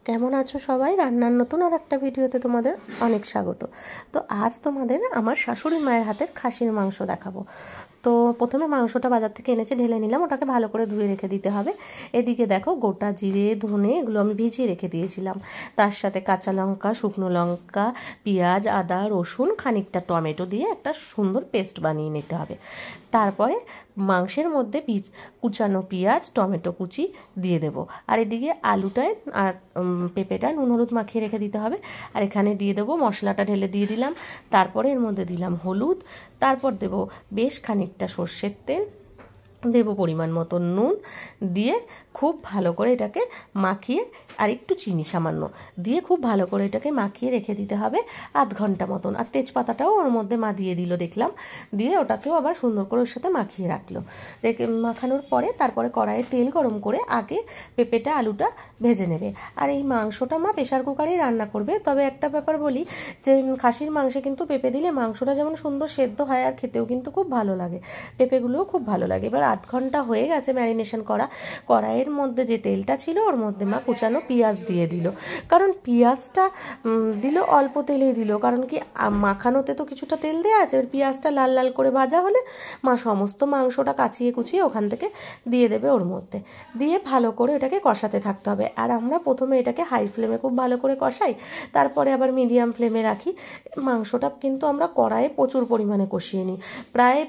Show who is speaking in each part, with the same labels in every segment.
Speaker 1: কেমন আছো সবাই? রান্নার নতুন আর একটা ভিডিওতে তোমাদের অনেক স্বাগত। তো আজ তোমাদের আমার শাশুড়ি মায়ের হাতের খাসির মাংস দেখাবো। তো প্রথমে মাংসটা বাজার থেকে এনেছে, ঢেলে নিলাম, ওটাকে ভালো করে ধুয়ে রেখে দিতে হবে। এদিকে দেখো গোটা জিরে ধনে এগুলো আমি ভিজিয়ে রেখে দিয়েছিলাম। তার সাথে কাঁচা লঙ্কা, শুকনো লঙ্কা, পেঁয়াজ, আদা, রসুন, খানিকটা টমেটো দিয়ে একটা সুন্দর পেস্ট বানিয়ে নিতে হবে। তারপরে মাংসের মধ্যে কুচানো পেঁয়াজ, টমেটো কুচি দিয়ে দেবো। আর এদিকে আলুটায় আর পেঁপেটা নুন হলুদ মাখিয়ে রেখে দিতে হবে। আর এখানে দিয়ে দেবো মশলাটা, ঢেলে দিয়ে দিলাম। তারপরে এর মধ্যে দিলাম হলুদ, তারপর দেবো বেশ খানিকটা সর্ষের তেল, দেবো পরিমাণ মতো নুন, দিয়ে খুব ভালো করে এটাকে মাখিয়ে, আর একটু চিনি সামান্য দিয়ে খুব ভালো করে এটাকে মাখিয়ে রেখে দিতে হবে আধ ঘন্টা মতন। আর তেজপাতাটাও ওর মধ্যে মা দিয়ে দিল দেখলাম, দিয়ে ওটাকেও আবার সুন্দর করে ওর সাথে মাখিয়ে রাখলো। মাখানোর পরে তারপরে কড়াইয়ে তেল গরম করে আগে পেঁপেটা আলুটা ভেজে নেবে। আর এই মাংসটা মা প্রেশার কুকারেই রান্না করবে। তবে একটা ব্যাপার বলি, যে খাসির মাংসে কিন্তু পেঁপে দিলে মাংসটা যেমন সুন্দর সেদ্ধ হয়, আর খেতেও কিন্তু খুব ভালো লাগে, পেঁপেগুলোও খুব ভালো লাগে। এবার আধ ঘন্টা হয়ে গেছে ম্যারিনেশন করা। কড়াইয়ের মধ্যে যে তেলটা ছিল ওর মধ্যে মা কুচানো পেঁয়াজ দিয়ে দিল। কারণ পেঁয়াজটা দিল অল্প তেলেই দিল, কারণ কি মাখানোতে তো কিছুটা তেল দেওয়া আছে। এবার পেঁয়াজটা লাল লাল করে ভাজা হলে মা সমস্ত মাংসটা কাচিয়ে কুচিয়ে ওখান থেকে দিয়ে দেবে ওর মধ্যে, দিয়ে ভালো করে এটাকে কষাতে থাকতে হবে। আর আমরা প্রথমে এটাকে হাই ফ্লেমে খুব ভালো করে কষাই, তারপরে আবার মিডিয়াম ফ্লেমে রাখি। মাংসটা কিন্তু আমরা কড়াইয়ে প্রচুর পরিমাণে কষিয়ে নিই, প্রায়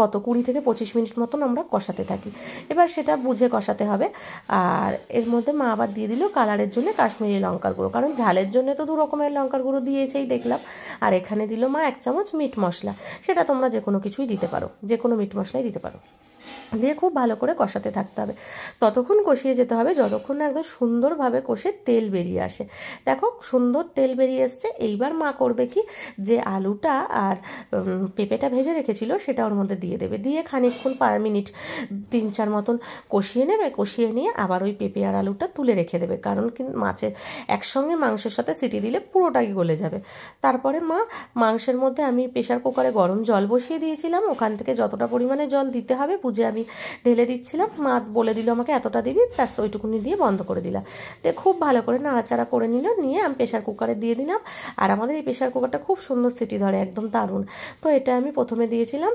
Speaker 1: 20 থেকে 25 মিনিট মতন আমরা কষাতে থাকি। এবার সেটা বুঝে কষাতে হবে। আর এর মধ্যে মা আবার দিয়ে দিল কালারের জন্য কাশ্মীরি লঙ্কার গুঁড়ো, কারণ ঝালের জন্য তো 2 রকমের লঙ্কার গুঁড়ো দিয়েছেই দেখলাম। আর এখানে দিল মা 1 চামচ মিট মশলা, সেটা তোমরা যে কোনো কিছুই দিতে পারো, যে কোনো মিট মশলাই দিতে পারো। দিয়ে খুব ভালো করে কষাতে থাকতে হবে, ততক্ষণ কষিয়ে যেতে হবে যতক্ষণ না একদম সুন্দরভাবে কষে তেল বেরিয়ে আসে। দেখো সুন্দর তেল বেরিয়ে এসছে। এইবার মা করবে কি, যে আলুটা আর পেঁপেটা ভেজে রেখেছিল সেটা ওর মধ্যে দিয়ে দেবে, দিয়ে খানিকক্ষণ 5 মিনিট 3-4 মতন কষিয়ে নেবে। কষিয়ে নিয়ে আবার ওই পেঁপে আর আলুটা তুলে রেখে দেবে, কারণ কি মাছের একসঙ্গে মাংসের সাথে সিটি দিলে পুরোটাই গলে যাবে। তারপরে মা মাংসের মধ্যে আমি প্রেশার কুকারে গরম জল বসিয়ে দিয়েছিলাম, ওখান থেকে যতটা পরিমাণে জল দিতে হবে বুঝে আমি ঢেলে দিচ্ছিলাম। মা বলে দিল আমাকে এতটা দিবি, ব্যাস ওইটুকুনি দিয়ে বন্ধ করে দিলাম। দিয়ে খুব ভালো করে নাড়াচাড়া করে নিয়ে আমি প্রেশার কুকারে দিয়ে দিলাম। আর আমাদের এই প্রেশার কুকারটা খুব সুন্দর সিটি ধরে, একদম দারুণ। তো এটা আমি প্রথমে দিয়েছিলাম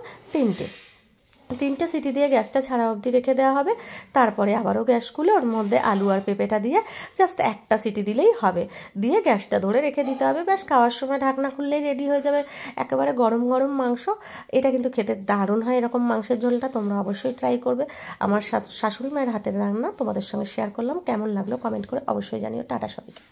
Speaker 1: 3টে সিটি দিয়ে গ্যাসটা ছাড়া অবধি রেখে দেওয়া হবে। তারপরে আবারও গ্যাস খুলে ওর মধ্যে আলু আর পেঁপেটা দিয়ে জাস্ট একটা সিটি দিলেই হবে, দিয়ে গ্যাসটা ধরে রেখে দিতে হবে। ব্যাস খাওয়ার সময় ঢাকনা খুললেই রেডি হয়ে যাবে একেবারে গরম গরম মাংস। এটা কিন্তু খেতে দারুণ হয় এরকম মাংসের ঝোলটা, তোমরা অবশ্যই ট্রাই করবে। আমার শাশুড়ি মায়ের হাতের রান্না তোমাদের সঙ্গে শেয়ার করলাম, কেমন লাগলো কমেন্ট করে অবশ্যই জানিও। টাটা সবাইকে।